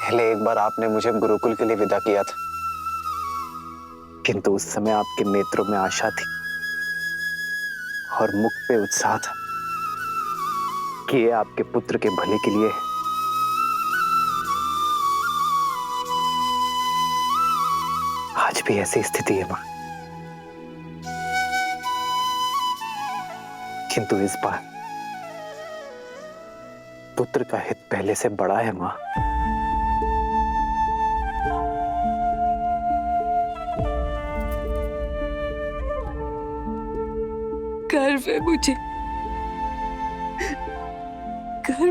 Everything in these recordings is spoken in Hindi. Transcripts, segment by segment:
पहले एक बार आपने मुझे गुरुकुल के लिए विदा किया था, किंतु उस समय आपके नेत्रों में आशा थी और मुख पे उत्साह था कि ये आपके पुत्र के भले के लिए है। आज भी ऐसी स्थिति है मां, किंतु इस बार पुत्र का हित पहले से बड़ा है मां। गर्व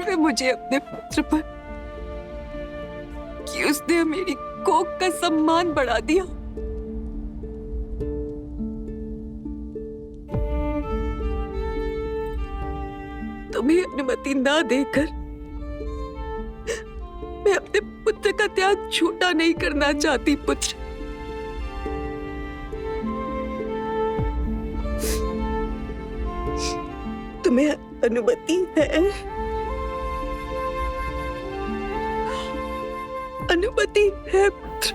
है मुझे अपने पुत्र पर कि उसने मेरी कोख का सम्मान बढ़ा दिया। तुम्हें अनुमति ना देकर मैं अपने पुत्र का त्याग छूटा नहीं करना चाहती पुत्र। तुम्हें अनुमति है, अनुमति है पुत्र,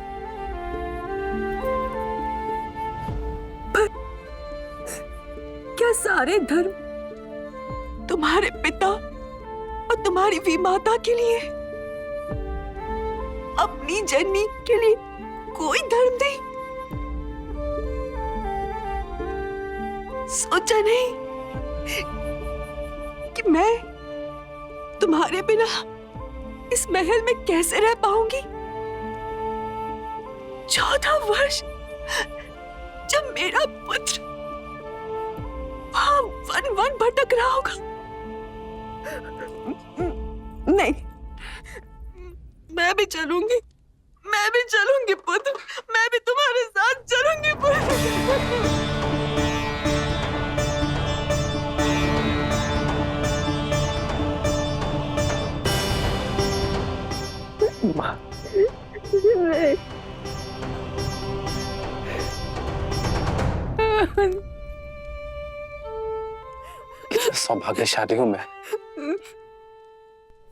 पर क्या सारे धर्म तुम्हारे पिता और तुम्हारी विमाता के लिए, अपनी जननी के लिए कोई धर्म नहीं? सोचा नहीं कि मैं तुम्हारे बिना इस महल में कैसे रह पाऊंगी? 14 वर्ष जब मेरा पुत्र वहां वन वन भटक रहा होगा। नहीं, मैं भी चलूंगी पुत्र, मैं भी तुम्हारे साथ चलूंगी पुत्र। मां, कितना सौभाग्यशाली हूं मैं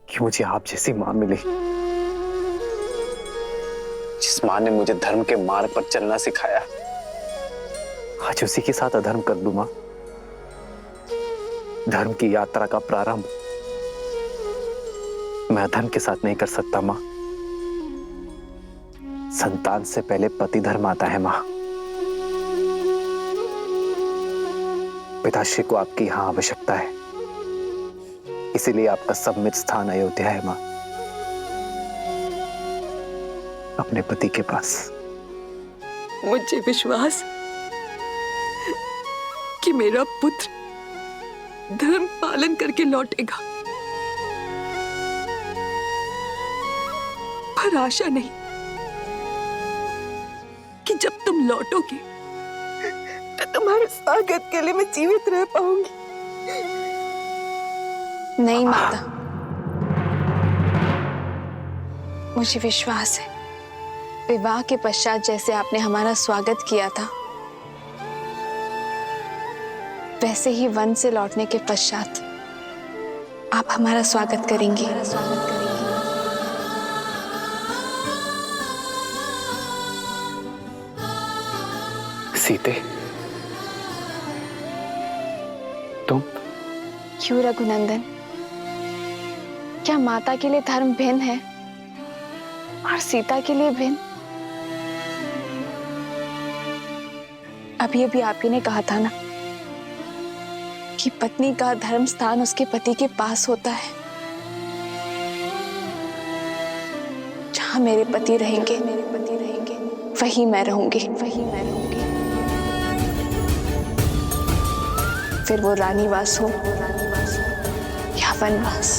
कि मुझे आप जैसी मां मिली, जिस मां ने मुझे धर्म के मार्ग पर चलना सिखाया। आज उसी के साथ अधर्म कर दूं मां। धर्म की यात्रा का प्रारंभ मैं अधर्म के साथ नहीं कर सकता मां। संतान से पहले पति धर्म आता है मां। पिताश्री को आपकी यहां आवश्यकता है, इसीलिए आपका सम्मित स्थान अयोध्या है मां, अपने पति के पास। मुझे विश्वास कि मेरा पुत्र धर्म पालन करके लौटेगा, पर आशा नहीं कि जब तुम लौटोगे तो तुम्हारे स्वागत के लिए मैं जीवित रह पाऊंगी। नहीं माता, मुझे विश्वास है विवाह के पश्चात जैसे आपने हमारा स्वागत किया था, वैसे ही वन से लौटने के पश्चात आप हमारा स्वागत करेंगी। सीते, तुम? क्यों रघुनंदन, क्या माता के लिए धर्म भिन्न है और सीता के लिए भिन्न? अभी अभी आप ही ने कहा था ना कि पत्नी का धर्म स्थान उसके पति के पास होता है। जहां मेरे पति रहेंगे वहीं मैं रहूंगी। फिर वो रानीवास हो या वनवास।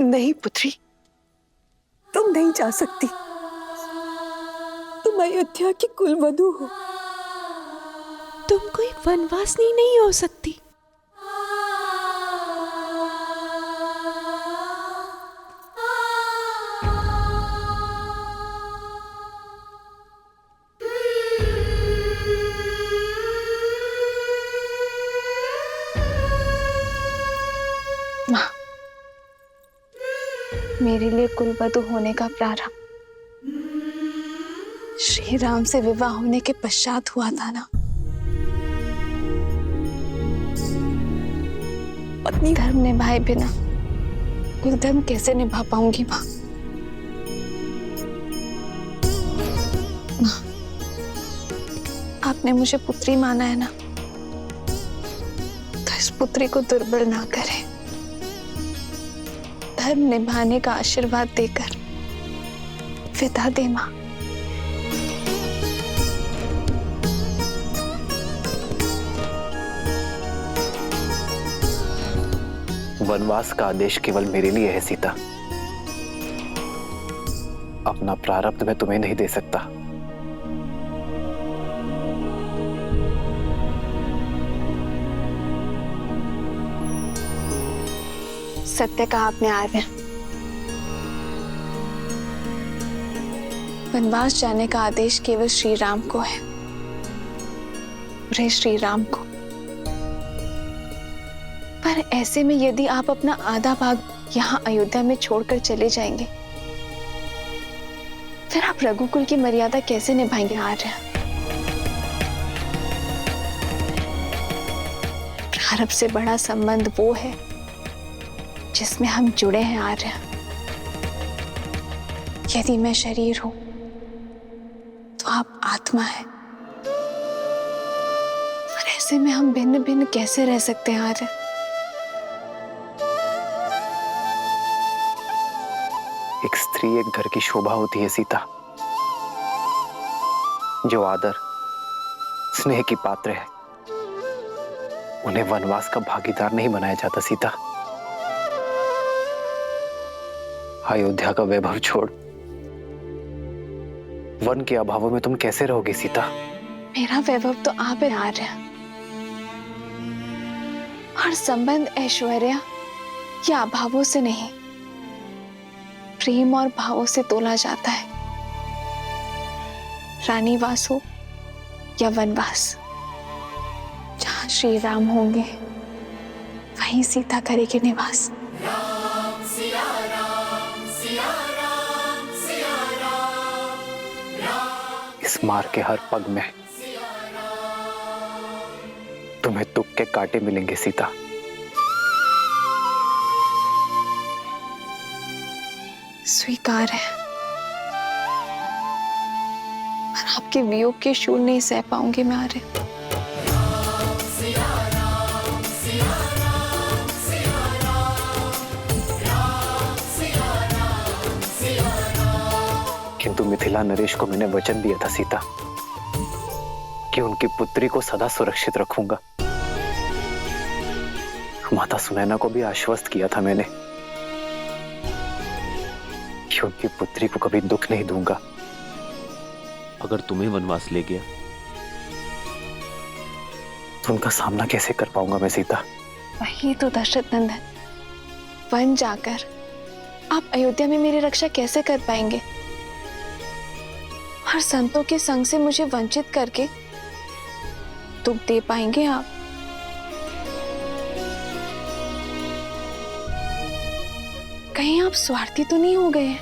नहीं पुत्री, तुम नहीं जा सकती। तुम अयोध्या की कुलवधू हो, तुम कोई वनवासिनी नहीं हो सकती। मेरे लिए कुलवधू होने का प्रारंभ श्री राम से विवाह होने के पश्चात हुआ था ना। पत्नी धर्म निभाए बिना कुल धर्म कैसे निभा पाऊंगी माँ? आपने मुझे पुत्री माना है ना, तो इस पुत्री को दुर्बल ना करें। धर्म निभाने का आशीर्वाद देकर विदा दे माँ। वनवास का आदेश केवल मेरे लिए है सीता। अपना प्रारब्ध मैं तुम्हें नहीं दे सकता। सत्य कहा आपने आर्य। वनवास जाने का आदेश केवल श्री राम को है, श्री राम को। पर ऐसे में यदि आप अपना आधा भाग यहाँ अयोध्या में छोड़कर चले जाएंगे, फिर आप रघुकुल की मर्यादा कैसे निभाएंगे आर्य? प्रारब्ध से बड़ा संबंध वो है जिसमें हम जुड़े हैं आर्य। यदि मैं शरीर हूं तो आप आत्मा है, और ऐसे में हम भिन्न भिन्न कैसे रह सकते हैं आर्य? एक स्त्री एक घर की शोभा होती है सीता। जो आदर स्नेह की पात्र है, उन्हें वनवास का भागीदार नहीं बनाया जाता सीता। अयोध्या का वैभव छोड़ वन के अभावों में तुम कैसे रहोगी सीता? मेरा वैभव तो आप है आर्य। हर संबंध ऐश्वर्य या अभावों से नहीं, प्रेम और भावों से तोला जाता है। रानीवास हो या वनवास, जहां श्री राम होंगे वहीं सीता करेगी निवास। इस मार्ग के हर पग में तुम्हें दुख के कांटे मिलेंगे सीता। स्वीकार है, पर आपके वियोग के शूल नहीं सह पाऊंगी मैं आर्य। किंतु मिथिला नरेश को मैंने वचन दिया था सीता कि उनकी पुत्री को सदा सुरक्षित रखूंगा। माता सुनैना को भी आश्वस्त किया था मैंने कि उनकी पुत्री को कभी दुख नहीं दूंगा। अगर तुम्हें वनवास ले गया तो उनका सामना कैसे कर पाऊंगा मैं सीता? वही तो दशरथ नंदन, वन जाकर आप अयोध्या में मेरी रक्षा कैसे कर पाएंगे? हर संतों के संग से मुझे वंचित करके दुख दे पाएंगे आप? कहीं आप स्वार्थी तो नहीं हो गए हैं?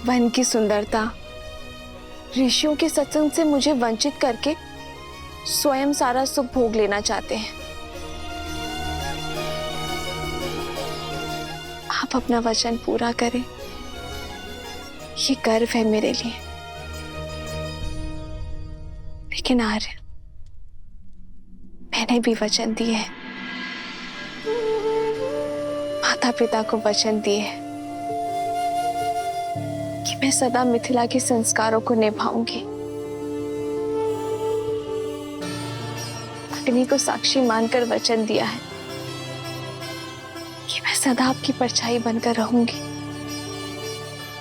वन की सुंदरता, ऋषियों के सत्संग से मुझे वंचित करके स्वयं सारा सुख भोग लेना चाहते हैं। आप अपना वचन पूरा करें, ये गर्व है मेरे लिए। लेकिन आर्य, मैंने भी वचन दिए है, माता पिता को वचन दिए है कि मैं सदा मिथिला के संस्कारों को निभाऊंगी। अग्नि को साक्षी मानकर वचन दिया है कि मैं सदा आपकी परछाई बनकर रहूंगी।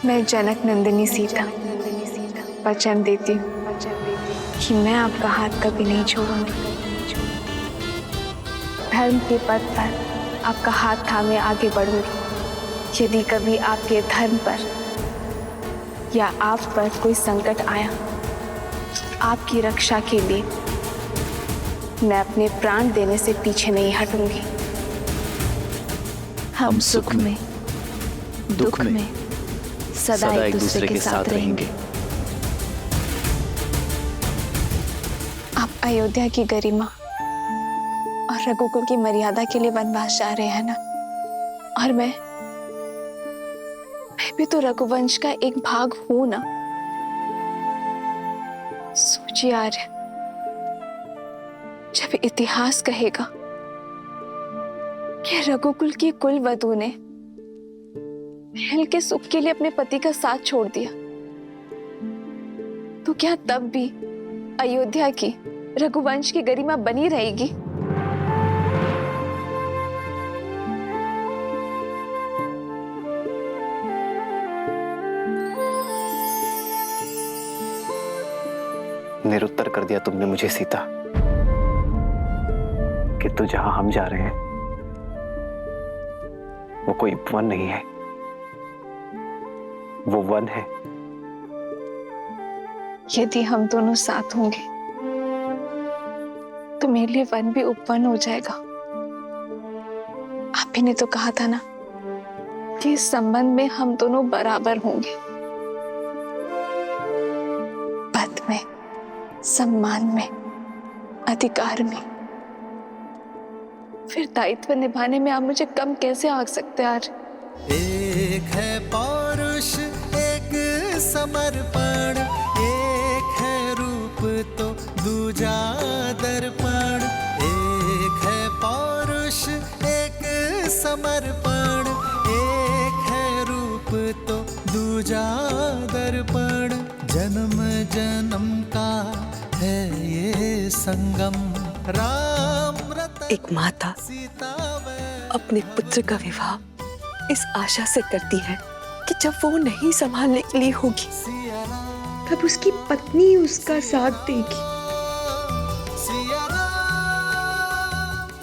मैं जनक नंदिनी सीता वचन देती हूँ कि मैं आपका हाथ कभी नहीं छोड़ूंगी। धर्म के पथ पर आपका हाथ थामे आगे बढ़ूंगी। यदि कभी आपके धर्म पर या आप पर कोई संकट आया, आपकी रक्षा के लिए मैं अपने प्राण देने से पीछे नहीं हटूंगी। हम सुख में दुख में सदा एक दूसरे के साथ रहेंगे। आप अयोध्या की गरिमा और रघुकुल की मर्यादा के लिए वनवास जा रहे हैं ना, और मैं भी तो रघुवंश का एक भाग हूं ना। सोचिए आर्य, जब इतिहास कहेगा कि रघुकुल की कुल वधू ने महल के सुख के लिए अपने पति का साथ छोड़ दिया, तो क्या तब भी अयोध्या की रघुवंश की गरिमा बनी रहेगी? निरुत्तर कर दिया तुमने मुझे सीता, कि तू जहां हम जा रहे हैं वो कोई वन नहीं है, वो वन है। यदि हम दोनों साथ होंगे तो मेरे लिए वन भी उपवन हो जाएगा। आप ही ने तो कहा था ना कि इस संबंध में हम दोनों बराबर होंगे, पद में, सम्मान में, अधिकार में। फिर दायित्व निभाने में आप मुझे कम कैसे आंक सकते हैं? एक है पौरुष, एक समर्पण, एक है रूप तो दूजा दर्पण। एक है पौरुष, एक समर्पण, एक है रूप तो दूजा दर्पण। जन्म जन्म का है ये संगम, राम रतन एक माता अपने पुत्र का विवाह इस आशा से करती है कि जब वो नहीं संभालने के लिए होगी तब उसकी पत्नी उसका साथ देगी।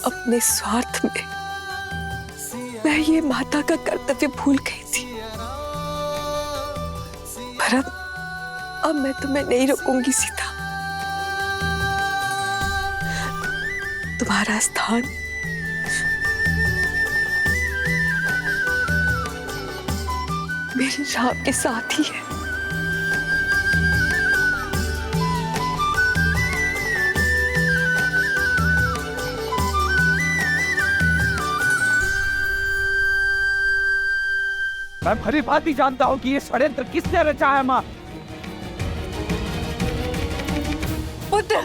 अपने स्वार्थ में मैं ये माता का कर्तव्य भूल गई थी, पर अब मैं तुम्हें नहीं रोकूंगी सीता। तुम्हारा स्थान मेरे राम के साथ ही है। मैं भली भांति जानता हूं कि ये षड्यंत्र किसने रचा है। मां, पुत्र,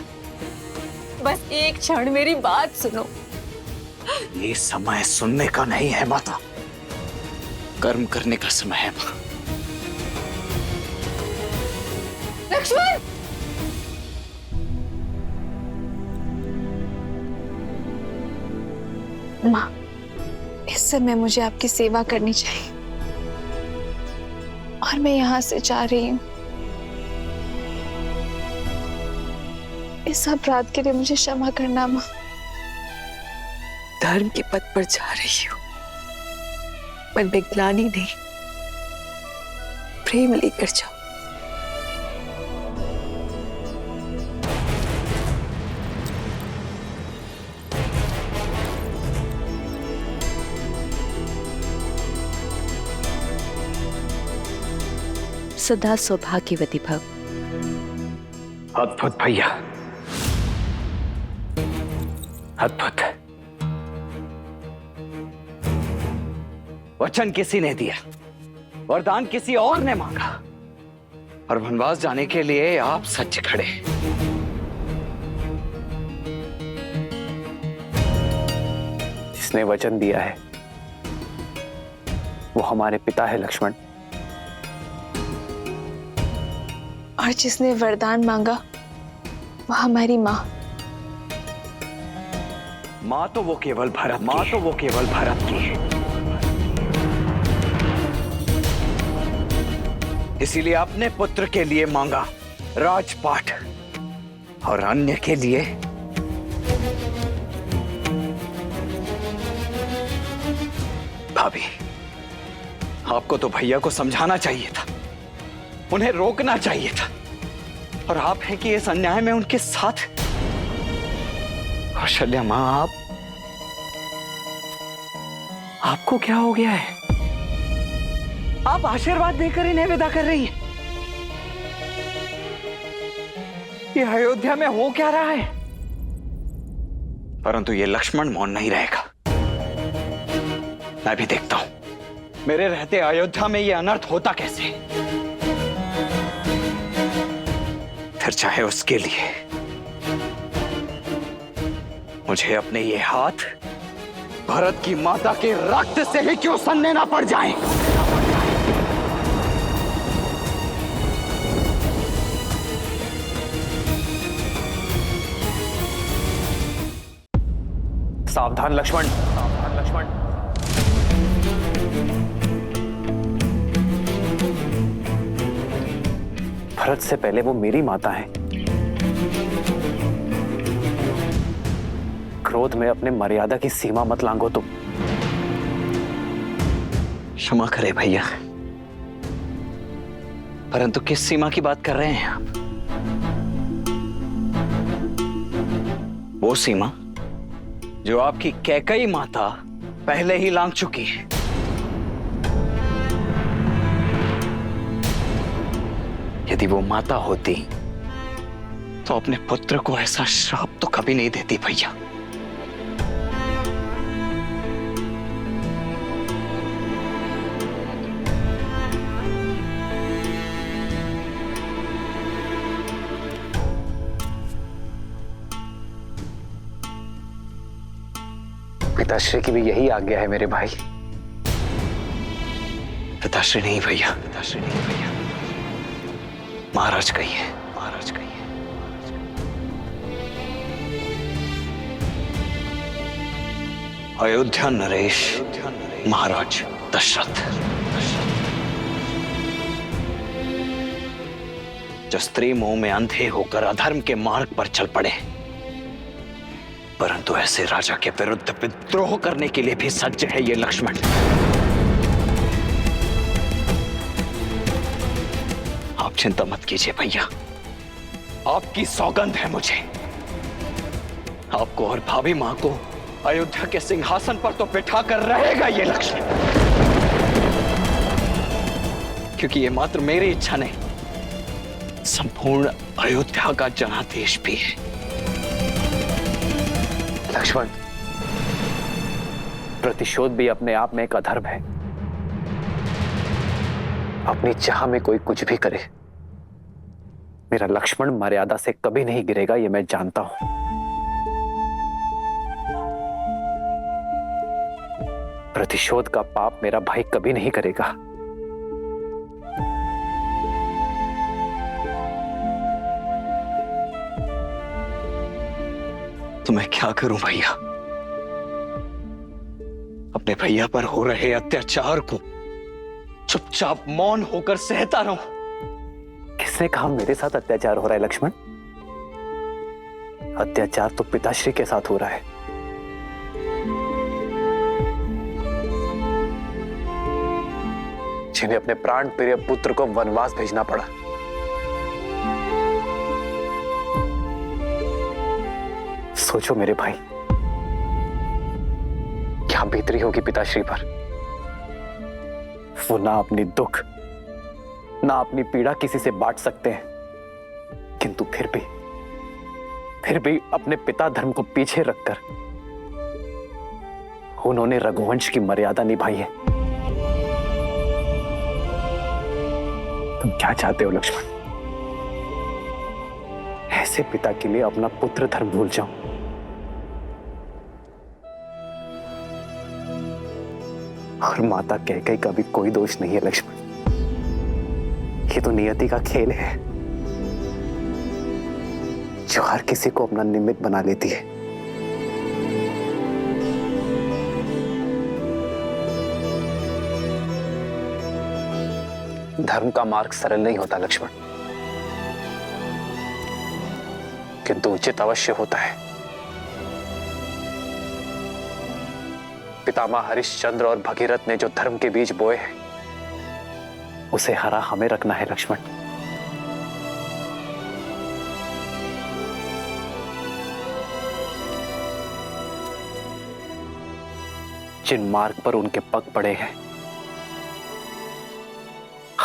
बस एक क्षण मेरी बात सुनो। ये समय सुनने का नहीं है माता, कर्म करने का समय है मां। लक्ष्मण! माँ, इस समय मुझे आपकी सेवा करनी चाहिए और मैं यहाँ से जा रही हूँ। इस अपराध के लिए मुझे क्षमा करना माँ। धर्म के पथ पर जा रही हूँ, मन में ग्लानि नहीं, प्रेम लेकर जाओ। सदा सौभाग्यवती भव। अद्भुत भैया, अद्भुत। वचन किसी ने दिया, वरदान किसी और ने मांगा, और वनवास जाने के लिए आप सच खड़े। जिसने वचन दिया है वो हमारे पिता है लक्ष्मण, और जिसने वरदान मांगा वो हमारी माँ। माँ तो वो केवल भरत की है। इसीलिए अपने पुत्र के लिए मांगा राजपाट, और अन्य के लिए भाभी। आपको तो भैया को समझाना चाहिए था, उन्हें रोकना चाहिए था, और आप हैं कि इस अन्याय में उनके साथ। कौशल्या मां, आपको क्या हो गया है? आप आशीर्वाद देकर इन्हें विदा कर रही हैं। ये अयोध्या में हो क्या रहा है? परंतु ये लक्ष्मण मौन नहीं रहेगा। मैं भी देखता हूं मेरे रहते अयोध्या में ये अनर्थ होता कैसे। फिर चाहे उसके लिए मुझे अपने ये हाथ भरत की माता के रक्त से ही क्यों सनने ना पड़ जाएं। सावधान लक्ष्मण, सावधान लक्ष्मण। भरत से पहले वो मेरी माता है। क्रोध में अपने मर्यादा की सीमा मत लांघो तुम। क्षमा करे भैया, परंतु किस सीमा की बात कर रहे हैं आप? वो सीमा जो आपकी कैकई माता पहले ही लांघ चुकी है। यदि वो माता होती तो अपने पुत्र को ऐसा श्राप तो कभी नहीं देती भैया। पिताश्री की भी यही आज्ञा है मेरे भाई। पिताश्री नहीं भैया, पिताश्री नहीं भैया, महाराज कही है, महाराज कही है। अयोध्या नरेश महाराज दशरथ। जो स्त्री मोह में अंधे होकर अधर्म के मार्ग पर चल पड़े, परंतु ऐसे राजा के विरुद्ध विद्रोह करने के लिए भी सज्ज है ये लक्ष्मण। आप चिंता मत कीजिए भैया, आपकी सौगंध है मुझे। आपको और भाभी मां को अयोध्या के सिंहासन पर तो बिठा कर रहेगा ये लक्ष्मण, क्योंकि ये मात्र मेरी इच्छा नहीं, संपूर्ण अयोध्या का जनादेश भी है। लक्ष्मण, प्रतिशोध भी अपने आप में एक अधर्म है। अपनी चाह में कोई कुछ भी करे, मेरा लक्ष्मण मर्यादा से कभी नहीं गिरेगा, ये मैं जानता हूं। प्रतिशोध का पाप मेरा भाई कभी नहीं करेगा। तो मैं क्या करूं भैया? अपने भैया पर हो रहे अत्याचार को चुपचाप मौन होकर सहता रहूं? किसने कहा मेरे साथ अत्याचार हो रहा है लक्ष्मण? अत्याचार तो पिताश्री के साथ हो रहा है। जिन्हें अपने प्राण प्रिय पुत्र को वनवास भेजना पड़ा। सोचो मेरे भाई, क्या बीतरी होगी पिताश्री पर। वो ना अपनी दुख ना अपनी पीड़ा किसी से बांट सकते हैं, किंतु फिर भी अपने पिता धर्म को पीछे रखकर उन्होंने रघुवंश की मर्यादा निभाई है। तुम क्या चाहते हो लक्ष्मण? ऐसे पिता के लिए अपना पुत्र धर्म भूल जाऊं? और माता कैकेयी का भी कोई दोष नहीं है लक्ष्मण। ये तो नियति का खेल है जो हर किसी को अपना निमित्त बना लेती है। धर्म का मार्ग सरल नहीं होता लक्ष्मण, किंतु उचित अवश्य होता है। पितामह हरिश्चंद्र और भगीरथ ने जो धर्म के बीज बोए हैं, उसे हरा हमें रखना है लक्ष्मण। जिन मार्ग पर उनके पग पड़े हैं,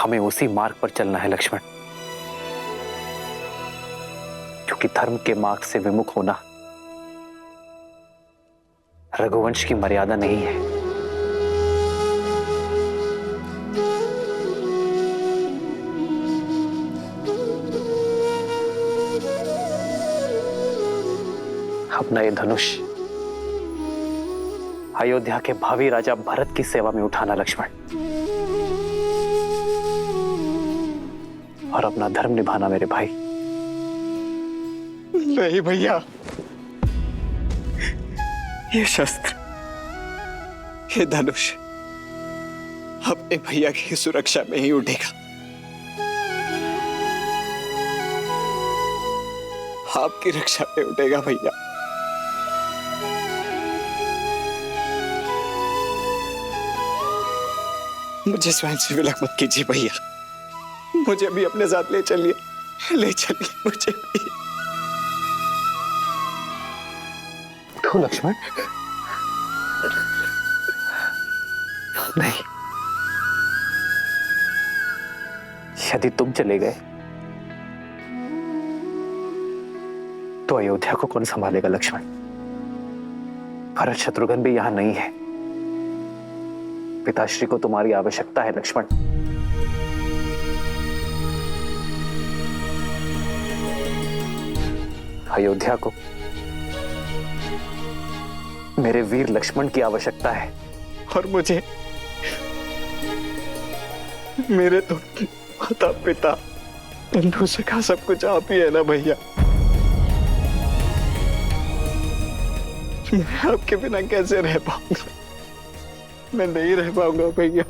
हमें उसी मार्ग पर चलना है लक्ष्मण, क्योंकि धर्म के मार्ग से विमुख होना रघुवंश की मर्यादा नहीं है। अपना ये धनुष अयोध्या के भावी राजा भरत की सेवा में उठाना लक्ष्मण, और अपना धर्म निभाना मेरे भाई। नहीं भैया, ये शस्त्र, ये धनुष अपने भैया की सुरक्षा में ही उठेगा। आपकी रक्षा में उठेगा भैया। मुझे स्वयं से विलक मत कीजिए भैया, मुझे भी अपने साथ ले चलिए, ले चलिए मुझे भी। तो लक्ष्मण नहीं, यदि तुम चले गए तो अयोध्या को कौन संभालेगा लक्ष्मण? भरत शत्रुघ्न भी यहां नहीं है। पिताश्री को तुम्हारी आवश्यकता है लक्ष्मण। अयोध्या को मेरे वीर लक्ष्मण की आवश्यकता है। और मुझे मेरे तो माता पिता बंधु सखा सब कुछ आप ही है ना भैया। मैं आपके बिना कैसे रह पाऊंगा? मैं नहीं रह पाऊंगा भैया।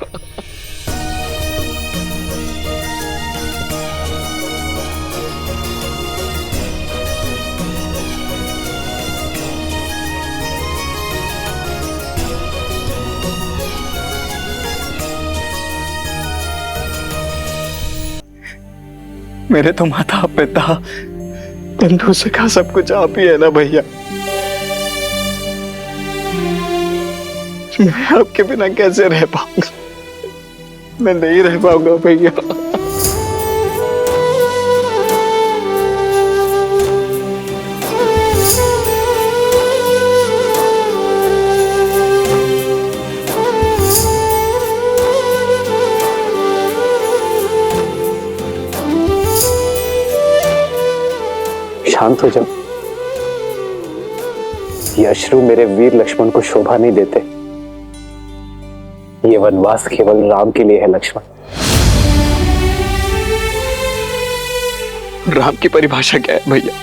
मेरे तो माता पिता बंधु सखा सब कुछ आप ही है ना भैया। मैं आपके बिना कैसे रह पाऊंगा? मैं नहीं रह पाऊंगा भैया। शांत हो जाओ। ये अश्रु मेरे वीर लक्ष्मण को शोभा नहीं देते। ये वनवास केवल राम के लिए है लक्ष्मण। राम की परिभाषा क्या है भैया?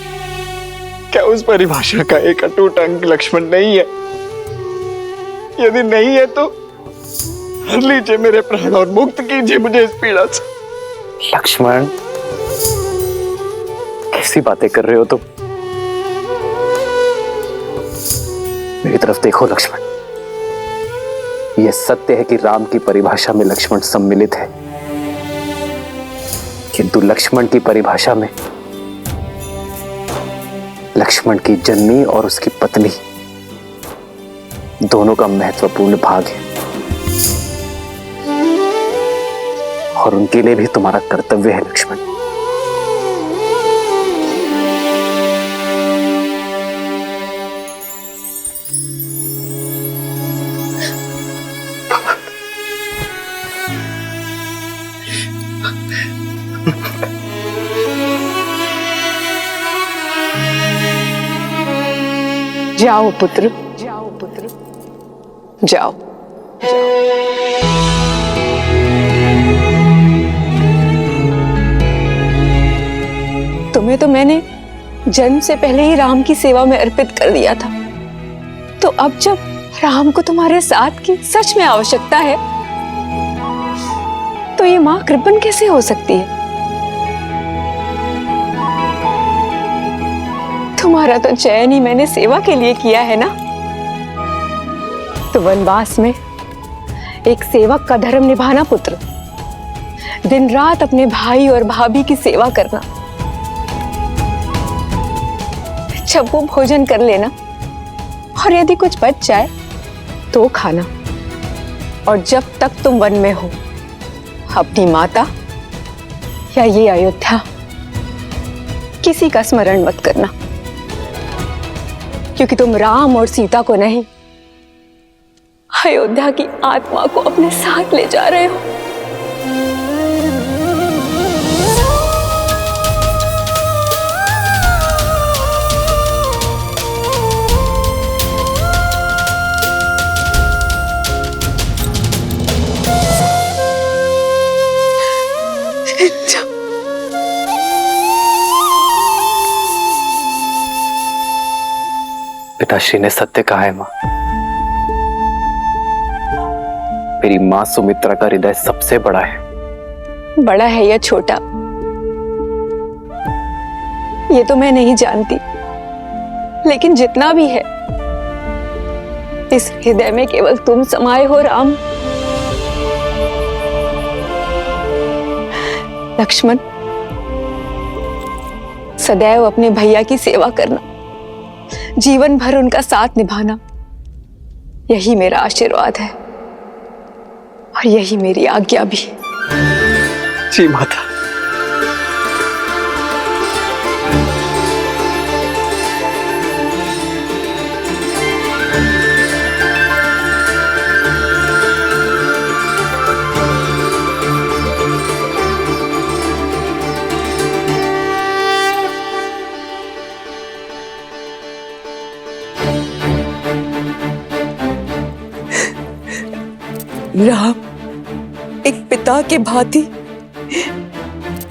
क्या उस परिभाषा का एक अटूट अंग लक्ष्मण नहीं है? यदि नहीं है तो हर लीजिए मेरे प्राण और मुक्त कीजिए मुझे इस पीड़ा से। लक्ष्मण, कैसी बातें कर रहे हो तुम? मेरी तरफ देखो लक्ष्मण। यह सत्य है कि राम की परिभाषा में लक्ष्मण सम्मिलित है, किंतु लक्ष्मण की परिभाषा में लक्ष्मण की जननी और उसकी पत्नी दोनों का महत्वपूर्ण भाग है, और उनके लिए भी तुम्हारा कर्तव्य है लक्ष्मण। जाओ पुत्र, जाओ पुत्र, जाओ। तुम्हें तो मैंने जन्म से पहले ही राम की सेवा में अर्पित कर दिया था, तो अब जब राम को तुम्हारे साथ की सच में आवश्यकता है, तो ये मां कृपण कैसे हो सकती है? तुम्हारा तो चयन ही मैंने सेवा के लिए किया है ना। तो वनवास में एक सेवक का धर्म निभाना पुत्र, दिन रात अपने भाई और भाभी की सेवा करना, जब वो भोजन कर लेना और यदि कुछ बच जाए तो खाना, और जब तक तुम वन में हो अपनी माता या ये अयोध्या, किसी का स्मरण मत करना, क्योंकि तुम राम और सीता को नहीं, अयोध्या की आत्मा को अपने साथ ले जा रहे हो। पिताश्री ने सत्य कहा है मां। मेरी मां सुमित्रा का हृदय सबसे बड़ा है। बड़ा है या छोटा, ये तो मैं नहीं जानती, लेकिन जितना भी है, इस हृदय में केवल तुम समाये हो राम। लक्ष्मण, सदैव अपने भैया की सेवा करना, जीवन भर उनका साथ निभाना, यही मेरा आशीर्वाद है और यही मेरी आज्ञा भी। जी माता। राम, एक पिता के भांति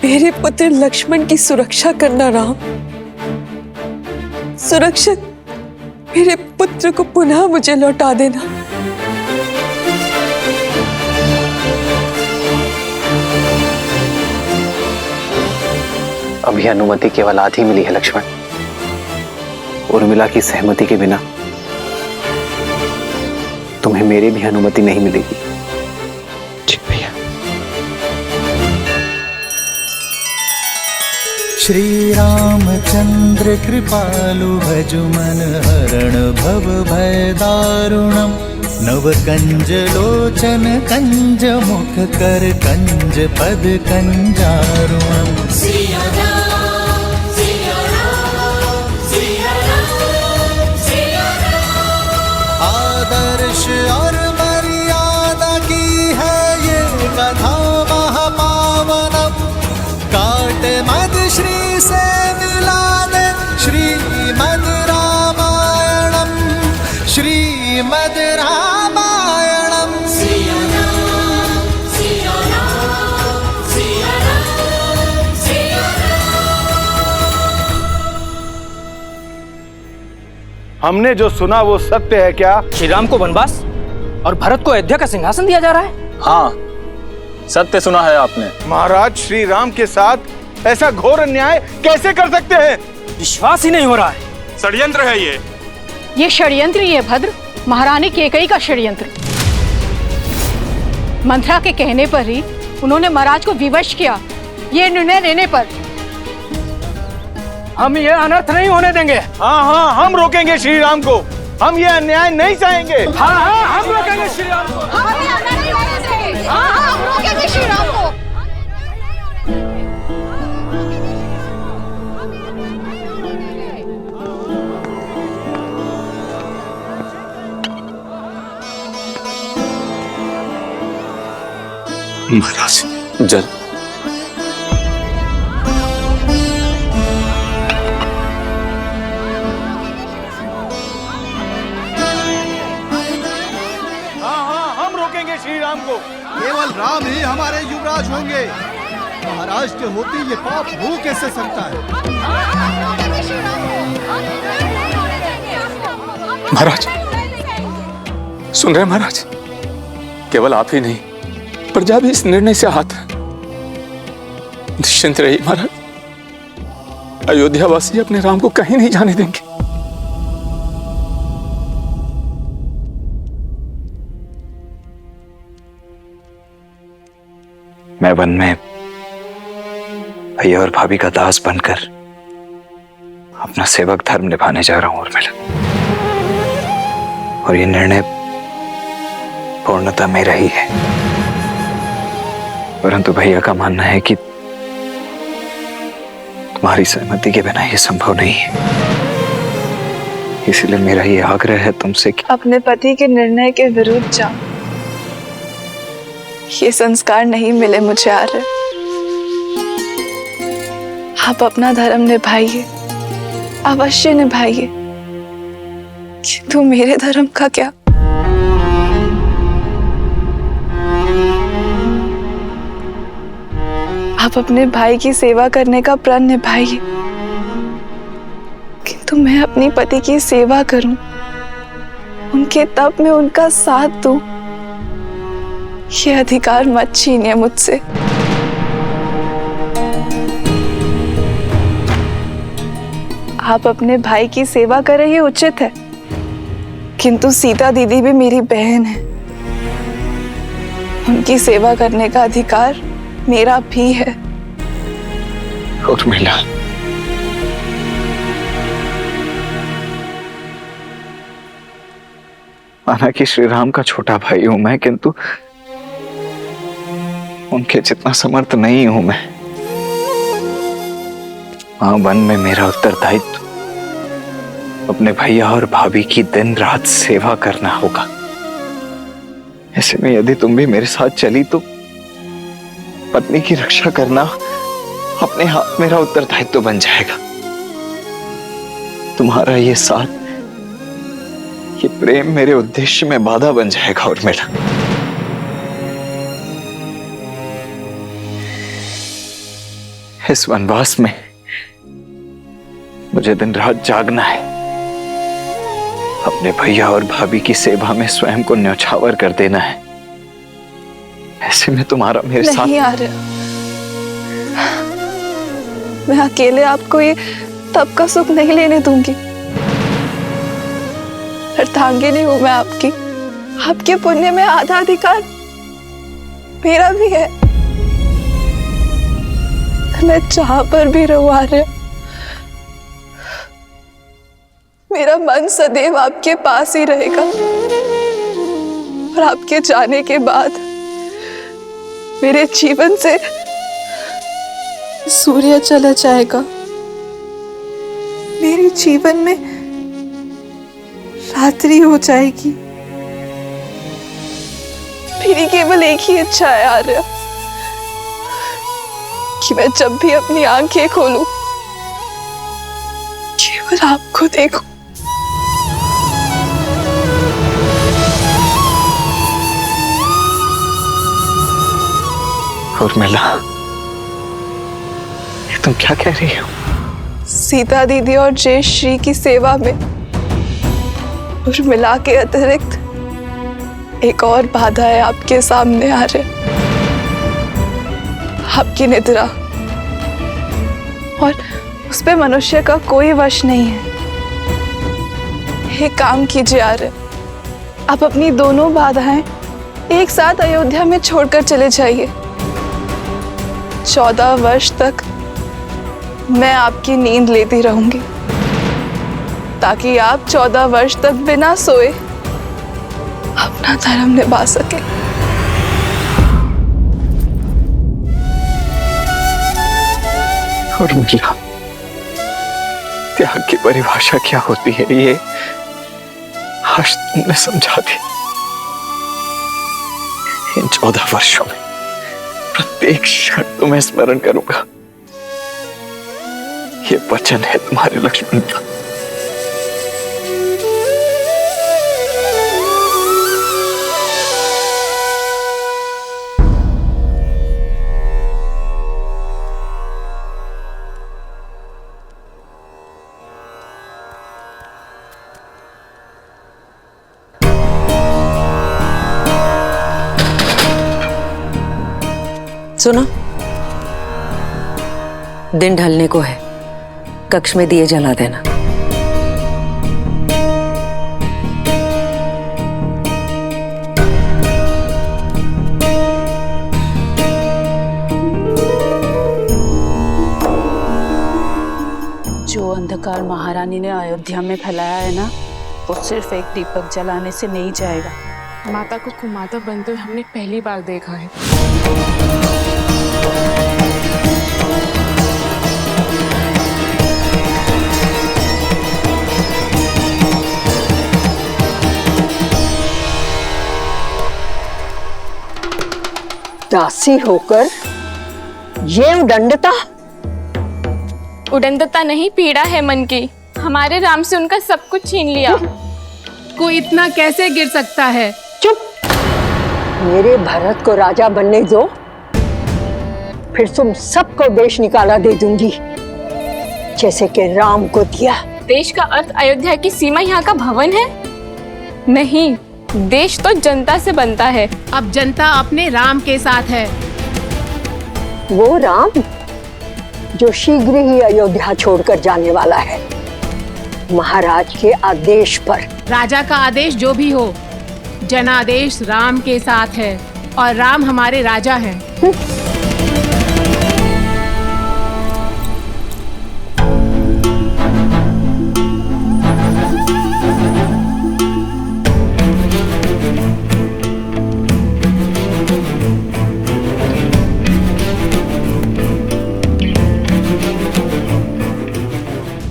मेरे पुत्र लक्ष्मण की सुरक्षा करना राम। सुरक्षित मेरे पुत्र को पुनः मुझे लौटा देना। अभी अनुमति केवल आधी मिली है लक्ष्मण। उर्मिला की सहमति के बिना तुम्हें मेरी भी अनुमति नहीं मिलेगी। जी भैया। श्री रामचंद्र कृपालु भजु मन हरण भव भय दारुणम। नव कंज लोचन कंज मुख कर कंज पद कंजारुणम। आदर्श और मर्यादा की है ये कथा महापावनम। काट मद श्री से मिला दे श्रीमद रामायणम। श्रीमद रामायणम। हमने जो सुना वो सत्य है क्या? श्री राम को वनवास और भरत को अयोध्या का सिंहासन दिया जा रहा है। हाँ, सत्य सुना है आपने। महाराज श्री राम के साथ ऐसा घोर अन्याय कैसे कर सकते हैं? विश्वास ही नहीं हो रहा है। षड्यंत्र है ये षड्यंत्र ही है भद्र, महारानी कैकेयी का षड्यंत्र। मंथरा के कहने पर ही उन्होंने महाराज को विवश किया। ये निर्णय लेने पर हम ये अनर्थ नहीं होने देंगे। हाँ हाँ, हम रोकेंगे श्री राम को। हम ये अन्याय नहीं चाहेंगे। हाँ हाँ, हम रोकेंगे श्री राम को। हम रोकेंगे श्री राम को। महाराज, जल। श्री राम को। केवल राम ही हमारे युवराज होंगे। महाराज के होते ये पाप हो कैसे सकता है? महाराज, सुन रहे महाराज? केवल आप ही नहीं, प्रजा भी इस निर्णय से आहत है। निश्चिंत रहिए महाराज, अयोध्यावासी अपने राम को कहीं नहीं जाने देंगे। मैं वन में भैया और भाभी का दास बनकर अपना सेवक धर्म निभाने जा रहा हूं उर्मिला। और ये निर्णय पूर्णतः मेरा ही है, परंतु भैया का मानना है कि तुम्हारी सहमति के बिना ये संभव नहीं है। इसलिए मेरा ये आग्रह है तुमसे कि अपने पति के निर्णय के विरुद्ध जाओ। ये संस्कार नहीं मिले मुझे आर्य। आप अपना धर्म निभाइए, अवश्य निभाइए, किंतु मेरे धर्म का क्या? आप अपने भाई की सेवा करने का प्रण निभाइए, किंतु मैं अपने पति की सेवा करूं, उनके तप में उनका साथ दूं, ये अधिकार मत छीनिए मुझसे। आप अपने भाई की सेवा करें ये उचित है, किंतु सीता दीदी भी मेरी बहन है, उनकी सेवा करने का अधिकार मेरा भी है। उर्मिला, माना कि श्री राम का छोटा भाई हूं मैं, किंतु उनके जितना समर्थ नहीं हूं मैं। वहां वन में मेरा उत्तरदायित्व अपने भैया और भाभी की दिन रात सेवा करना होगा। ऐसे में यदि तुम भी मेरे साथ चली तो पत्नी की रक्षा करना अपने हाथ मेरा उत्तरदायित्व बन जाएगा। तुम्हारा ये साथ, ये प्रेम मेरे उद्देश्य में बाधा बन जाएगा। उर्मिला, इस वनवास में मुझे दिन रात जागना है, अपने भैया और भाभी की सेवा में स्वयं को न्यौछावर कर देना है। ऐसे में तुम्हारा मेरे साथ नहीं आ रहा। मैं अकेले आपको ये तब का सुख नहीं लेने दूंगी। अर्धांगिनी हूं मैं आपकी, आपके पुण्य में आधा अधिकार मेरा भी है। मैं जहां पर भी रहूं आर्य, मेरा मन सदैव आपके पास ही रहेगा। और आपके जाने के बाद मेरे जीवन से सूर्य चला जाएगा। मेरे जीवन में रात्रि हो जाएगी। मेरी केवल एक ही इच्छा है आर्य, कि मैं जब भी अपनी आंखें खोलूं केवल आपको देखूं। उर्मिला, ये तुम क्या कह रही हो? सीता दीदी और जय श्री की सेवा में उर्मिला के अतिरिक्त एक और बाधा है आपके सामने आ रहे, आपकी निद्रा, और उस पे मनुष्य का कोई वश नहीं है। एक काम कीजिए आर्य, आप अपनी दोनों बाधाएं एक साथ अयोध्या में छोड़कर चले जाइए। 14 वर्ष तक मैं आपकी नींद लेती रहूंगी, ताकि आप 14 वर्ष तक बिना सोए अपना धर्म निभा सके। उर्मिला, त्याग की परिभाषा क्या होती है ये आज तुमने समझा दी। इन 14 वर्षों में प्रत्येक क्षण तुम्हें स्मरण करूंगा, ये वचन है तुम्हारे लक्ष्मण का। सुनो, दिन ढलने को है, कक्ष में दिए जला देना। जो अंधकार महारानी ने अयोध्या में फैलाया है ना, वो सिर्फ एक दीपक जलाने से नहीं जाएगा। माता को कुमाता बनते हुए हमने पहली बार देखा है। दासी होकर ये उदंडता। उदंडता नहीं, पीड़ा है मन की। हमारे राम से उनका सब कुछ छीन लिया। कोई इतना कैसे गिर सकता है? चुप। मेरे भरत को राजा बनने दो, फिर तुम सबको देश निकाला दे दूंगी, जैसे कि राम को दिया। देश का अर्थ अयोध्या की सीमा यहाँ का भवन है? नहीं, देश तो जनता से बनता है। अब जनता अपने राम के साथ है। वो राम जो शीघ्र ही अयोध्या छोड़कर जाने वाला है, महाराज के आदेश पर। राजा का आदेश जो भी हो, जनादेश राम के साथ है और राम हमारे राजा हैं।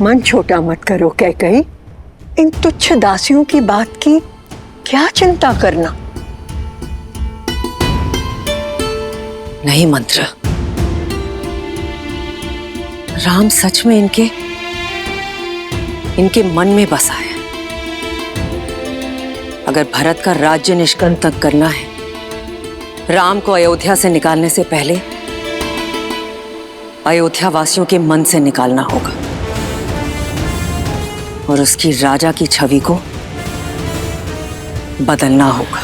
मन छोटा मत करो कैकई। इन तुच्छ दासियों की बात की क्या चिंता करना। नहीं मंत्र, राम सच में इनके मन में बसा है। अगर भरत का राज्य निष्कंटक करना है, राम को अयोध्या से निकालने से पहले अयोध्या वासियों के मन से निकालना होगा और उसकी राजा की छवि को बदलना होगा।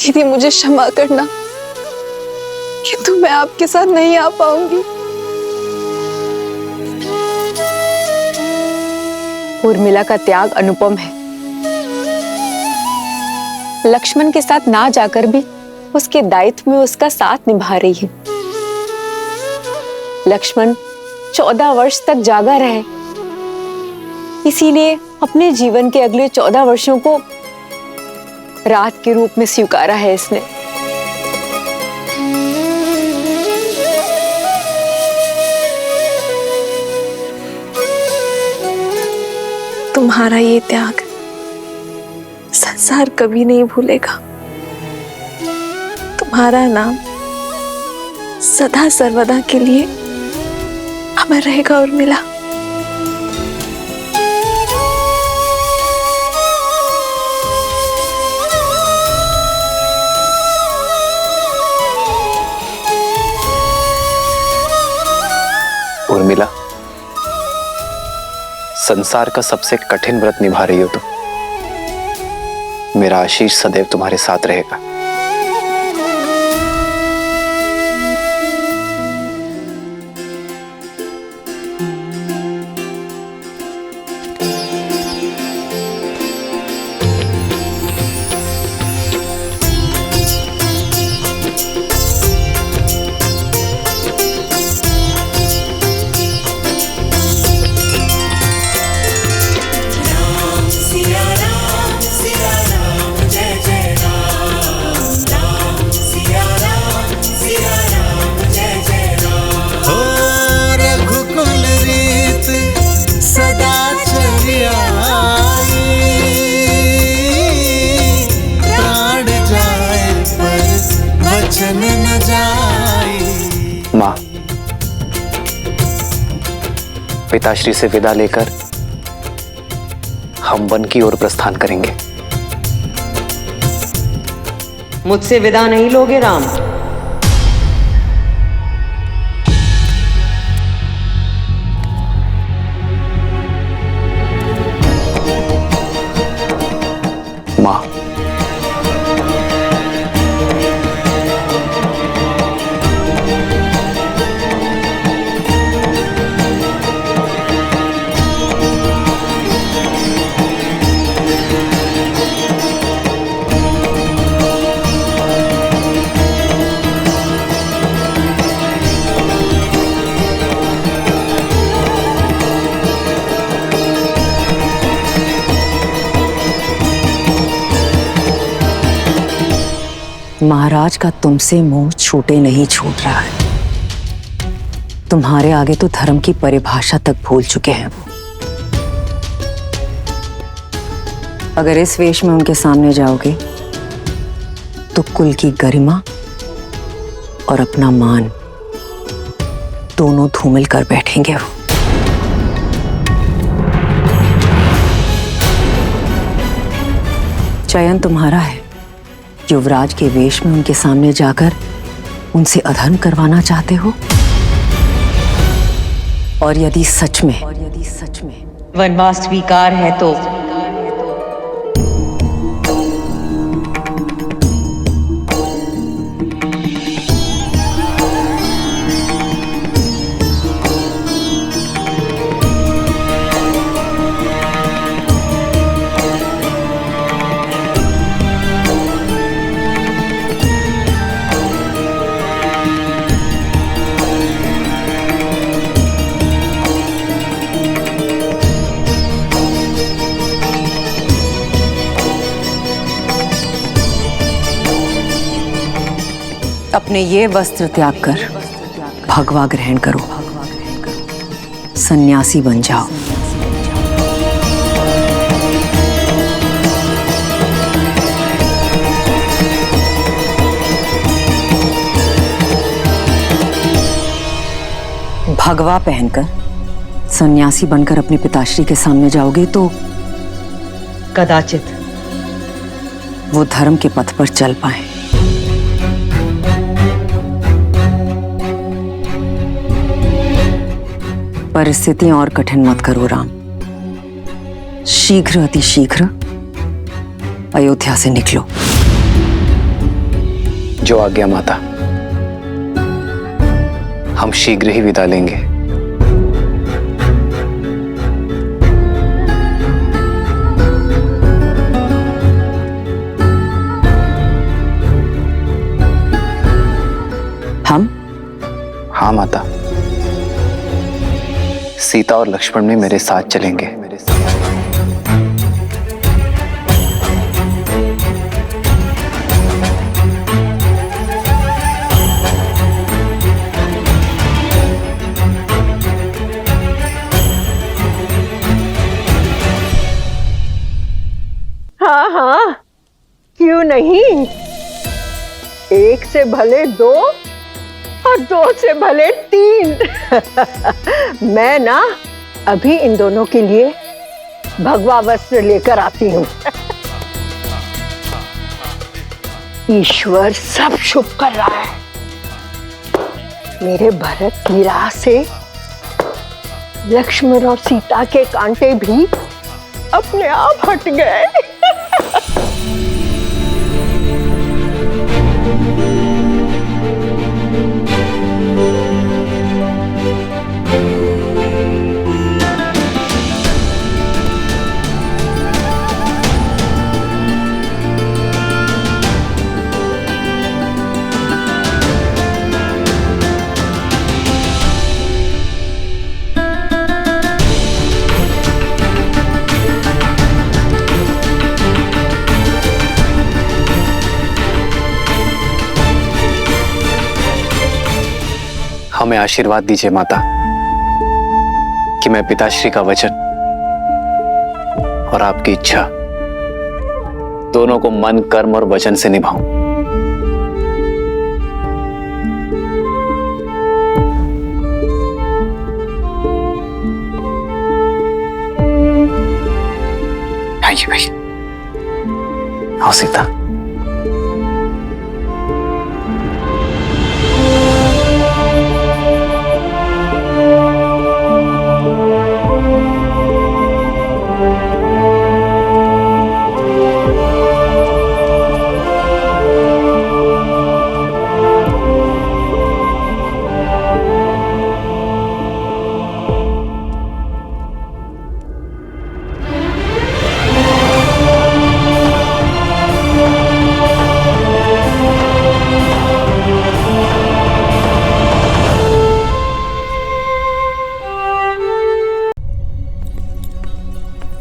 दीदी, मुझे क्षमा करना, किंतु मैं आपके साथ नहीं आ पाऊंगी। उर्मिला का त्याग अनुपम है। लक्ष्मण के साथ ना जाकर भी उसके दायित्व में उसका साथ निभा रही है। लक्ष्मण 14 वर्ष तक जागा रहे, इसीलिए अपने जीवन के अगले 14 वर्षों को रात के रूप में स्वीकारा है इसने। तुम्हारा ये त्याग संसार कभी नहीं भूलेगा। तुम्हारा नाम सदा सर्वदा के लिए अमर रहेगा उर्मिला। उर्मिला, संसार का सबसे कठिन व्रत निभा रही हो तुम। मेरा आशीष सदैव तुम्हारे साथ रहेगा। माँ, पिताश्री से विदा लेकर हम वन की ओर प्रस्थान करेंगे। मुझसे विदा नहीं लोगे राम? माँ, महाराज का तुमसे मुंह छूटे नहीं छूट रहा है। तुम्हारे आगे तो धर्म की परिभाषा तक भूल चुके हैं वो। अगर इस वेश में उनके सामने जाओगे तो कुल की गरिमा और अपना मान दोनों धूमिल कर बैठेंगे वो। चयन तुम्हारा है। युवराज के वेश में उनके सामने जाकर उनसे अधर्म करवाना चाहते हो, और यदि सच में वनवास स्वीकार है तो अपने ये वस्त्र त्याग कर भगवा ग्रहण करो, सन्यासी बन जाओ। भगवा पहनकर सन्यासी बनकर अपने पिताश्री के सामने जाओगे तो कदाचित वो धर्म के पथ पर चल पाए। परिस्थितियां और कठिन मत करो राम। शीघ्र अतिशीघ्र अयोध्या से निकलो। जो आज्ञा माता। हम शीघ्र ही विदा लेंगे। हम? हाँ माता। सीता और लक्ष्मण भी मेरे साथ चलेंगे। हाँ हाँ, क्यों नहीं। एक से भले दो और दो से भले तीन। मैं ना अभी इन दोनों के लिए भगवा वस्त्र लेकर आती हूँ। ईश्वर सब शुभ कर रहा है। मेरे भरत की राह से लक्ष्मण और सीता के कांटे भी अपने आप हट गए। हमें आशीर्वाद दीजिए माता कि मैं पिताश्री का वचन और आपकी इच्छा दोनों को मन, कर्म और वचन से निभाऊं। आइए भाई, आओ सीता।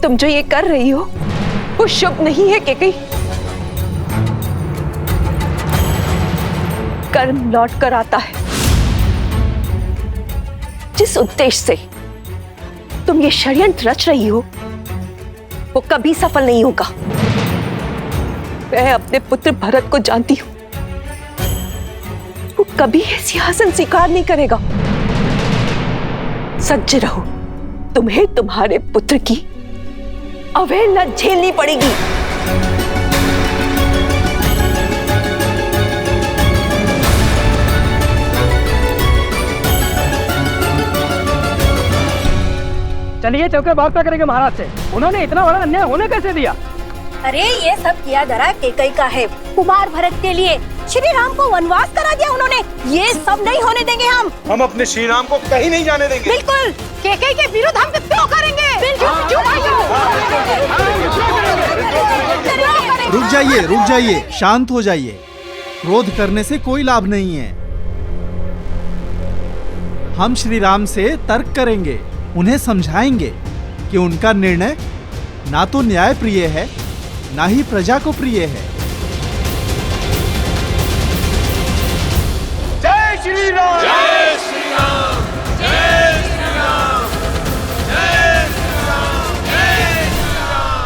तुम जो ये कर रही हो वो शुभ नहीं है केकई। कर्म लौट कर आता है। जिस उद्देश्य से तुम ये षड्यंत्र रच रही हो वो कभी सफल नहीं होगा। मैं अपने पुत्र भरत को जानती हूं, वो कभी ये सिंहासन स्वीकार नहीं करेगा। सज्ज रहो, तुम्हें तुम्हारे पुत्र की अवहेलना झेलनी पड़ेगी। चलिए चौके वार्ता करेंगे महाराज से। उन्होंने इतना बड़ा अन्याय होने कैसे दिया? अरे ये सब किया धरा केकई का है। कुमार भरत के लिए श्री राम को वनवास करा दिया उन्होंने। ये सब नहीं होने देंगे हम अपने श्री राम को कहीं नहीं जाने देंगे। बिल्कुल, केकई के विरुद्ध हम क्यों करेंगे? रुक जाइए, शांत हो जाइए। क्रोध करने से कोई लाभ नहीं है। हम श्री राम से तर्क करेंगे, उन्हें समझाएंगे कि उनका निर्णय ना तो न्याय प्रिय है ना ही प्रजा को प्रिय है। जय श्री राम, जय श्री राम, जय श्री राम, जय श्री राम, जय श्री राम।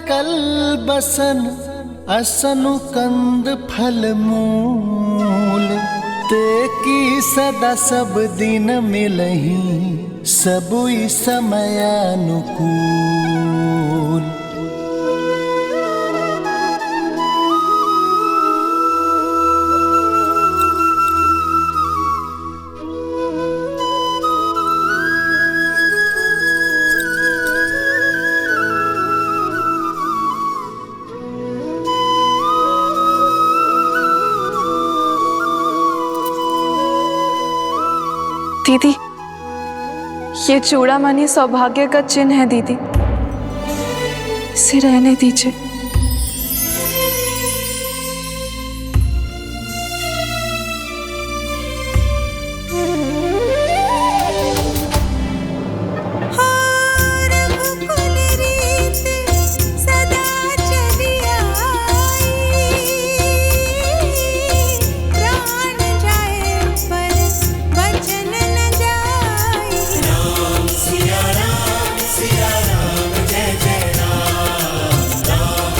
कल बसन असनु कंद फल मूल ते की सदा सब दिन मिलही सबुई समयानुकूल। दीदी, ये चूड़ामणि सौभाग्य का चिन्ह है दीदी, इसे रहने दीजिए। राम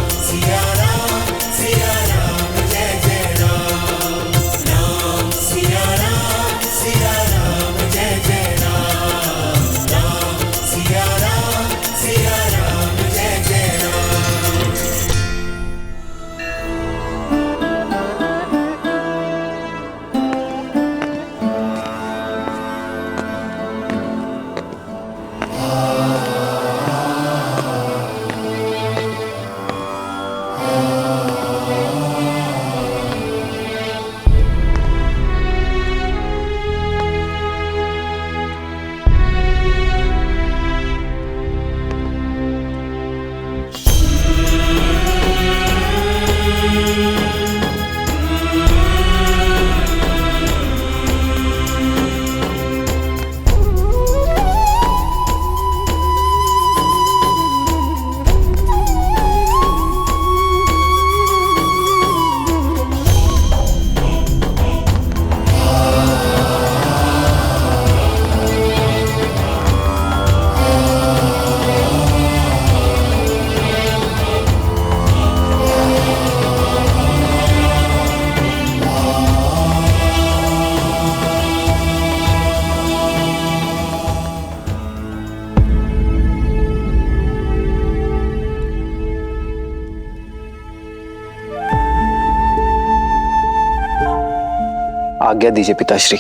आज्ञा दीजिए पिताश्री।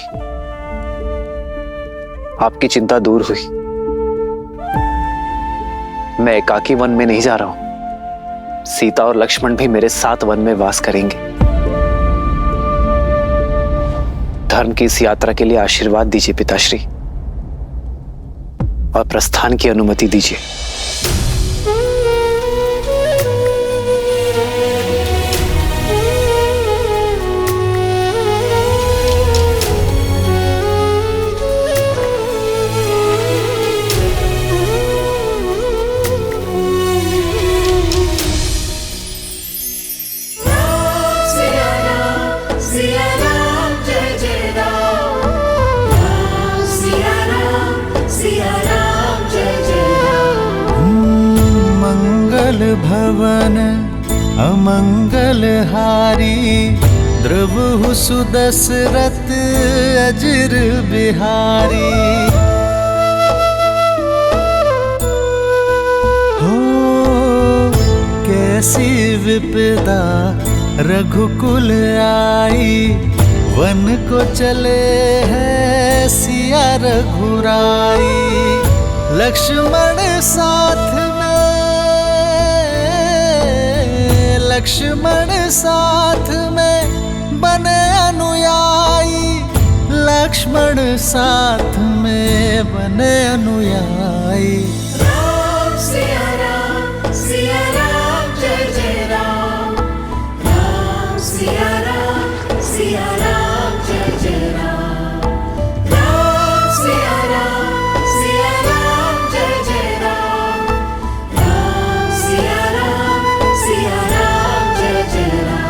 आपकी चिंता दूर हुई। मैं एकाकी वन में नहीं जा रहा हूं। सीता और लक्ष्मण भी मेरे साथ वन में वास करेंगे। धर्म की इस यात्रा के लिए आशीर्वाद दीजिए पिताश्री और प्रस्थान की अनुमति दीजिए। भवन अमंगल हारी द्रवहु सुदशरथ अजर बिहारी। हो कैसी विपदा रघुकुल आई, वन को चले हैं सिया रघुराई। लक्ष्मण साथ लक्ष्मण साथ में बने अनुयायी, लक्ष्मण साथ में बने अनुयायी। राम सिया राम जय जय राम। राम सिया राम जय जय राम। राम सिया राम जय जय राम। राम सिया राम जय जय राम।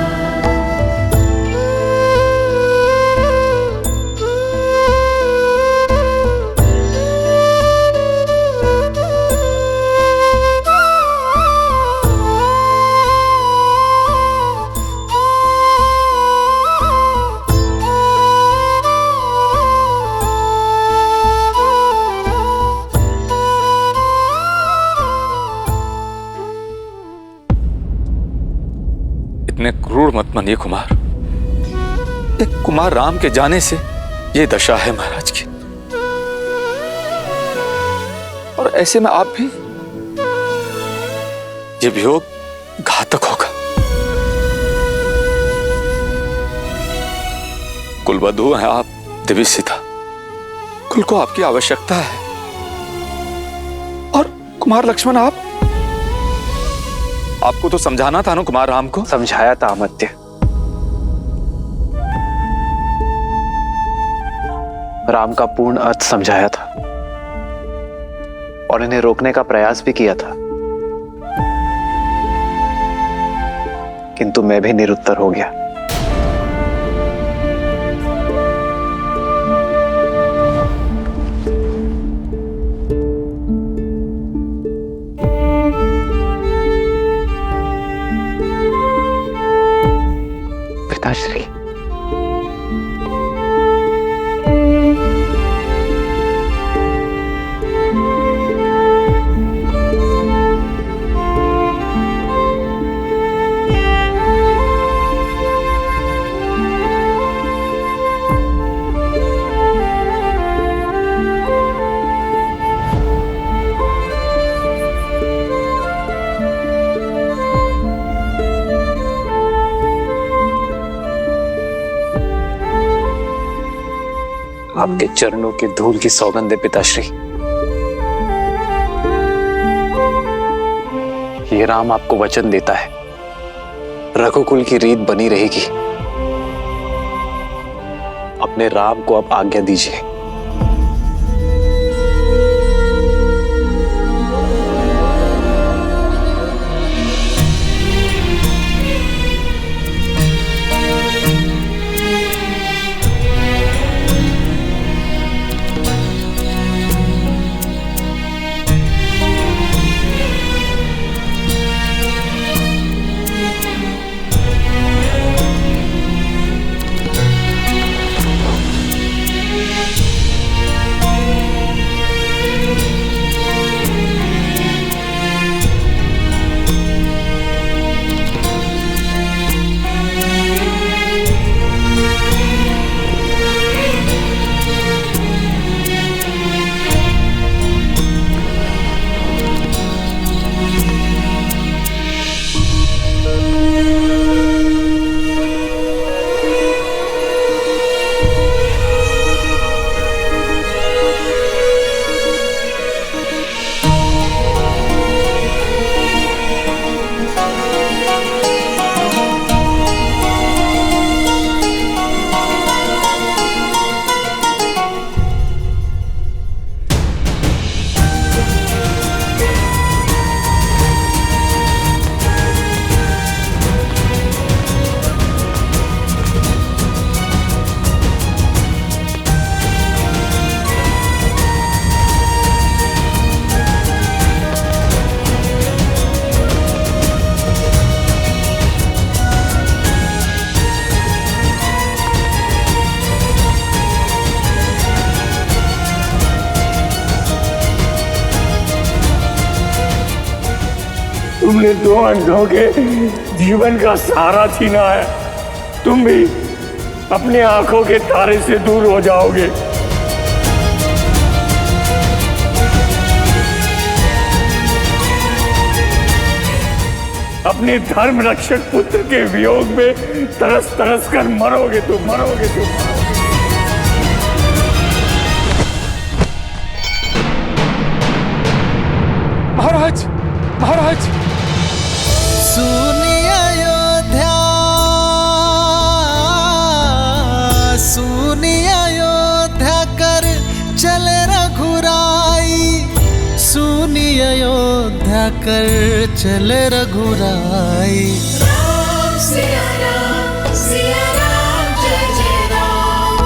इतने क्रूर मत बनिए कुमार। एक कुमार राम के जाने से ये दशा है महाराज की, और ऐसे में आप भी, ये वियोग घातक होगा। कुलवधू हैं आप देवी सीता, कुल को आपकी आवश्यकता है। और कुमार लक्ष्मण आपको तो समझाना था ना कुमार राम को। समझाया था अमात्य, राम का पूर्ण अर्थ समझाया था और इन्हें रोकने का प्रयास भी किया था, किंतु मैं भी निरुत्तर हो गया। पिताश्री, आपके चरणों के धूल की सौगंध है पिताश्री। ये राम आपको वचन देता है, रघुकुल की रीत बनी रहेगी। अपने राम को अब आज्ञा दीजिए। तुमने दो अंधों के जीवन का सहारा छीना है। तुम भी अपनी आंखों के तारे से दूर हो जाओगे। अपने धर्म रक्षक पुत्र के वियोग में तरस तरस कर मरोगे तुम। महाराज, महाराज, सुनिए अयोध्या, सुनिए अयोध्या कर चले रघुराई, सुनिए अयोध्या कर चले रघुराई। राम सिया राम, सिया राम, जय जय राम।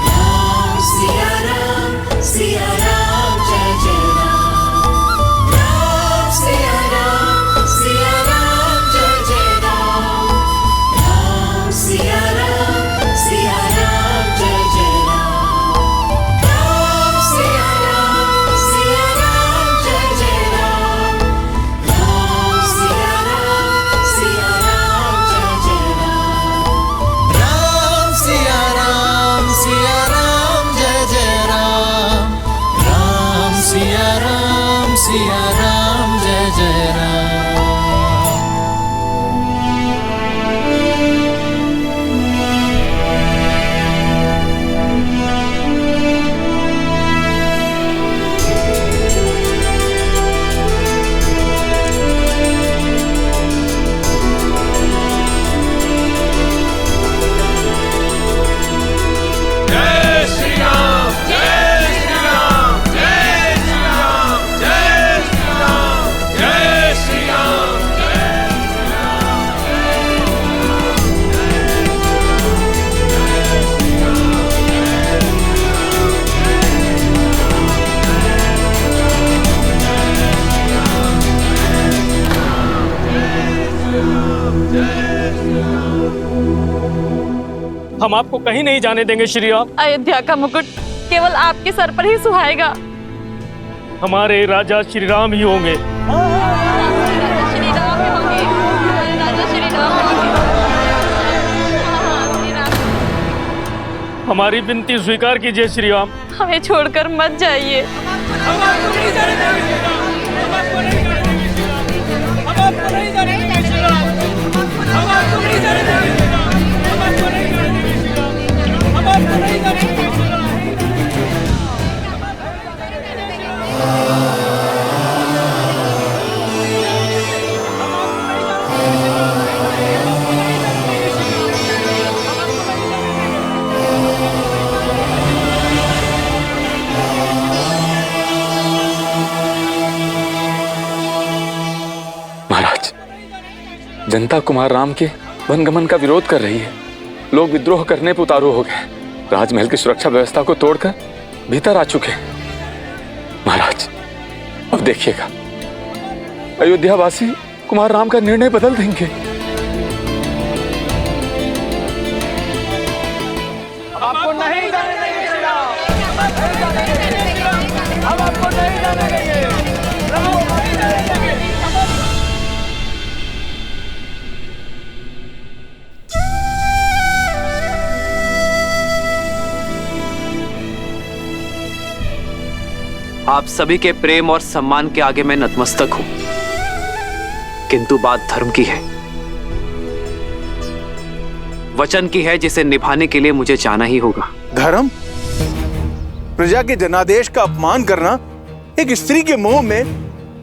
राम सिया राम, सिया राम, जय जय राम। राम सिया राम, सिया राम, जय जय राम। राम सिया राम, सिया राम, जय जय राम। राम सिया राम, सिया राम, जय जय राम। राम सिया राम, सिया राम, जय जय राम। राम सिया राम, सिया राम, जय जय राम। राम सिया राम, सिया राम, जय जय राम। जय श्री राम, जय श्री राम, जय श्री राम, जय श्री राम, जय श्री राम, हम आपको कहीं नहीं जाने देंगे श्री राम। अयोध्या का मुकुट केवल आपके सर पर ही सुहाएगा। हमारे राजा श्री राम ही होंगे। श्री राम ही होंगे, राजा श्री राम होंगे। हमारी विनती स्वीकार कीजिए श्री राम। हमें छोड़कर मत जाइए। महाराज, जनता कुमार राम के वनगमन का विरोध कर रही है। लोग विद्रोह करने पर उतारू हो गए। राजमहल की सुरक्षा व्यवस्था को तोड़कर भीतर आ चुके हैं। महाराज, अब देखिएगा, अयोध्यावासी कुमार राम का निर्णय बदल देंगे। आपको नहीं जाने देंगे श्री राम। हम आपको नहीं जाने देंगे। आप सभी के प्रेम और सम्मान के आगे मैं नतमस्तक हूं, किंतु बात धर्म की है, वचन की है, जिसे निभाने के लिए मुझे जाना ही होगा। धर्म? प्रजा के जनादेश का अपमान करना, एक स्त्री के मुंह में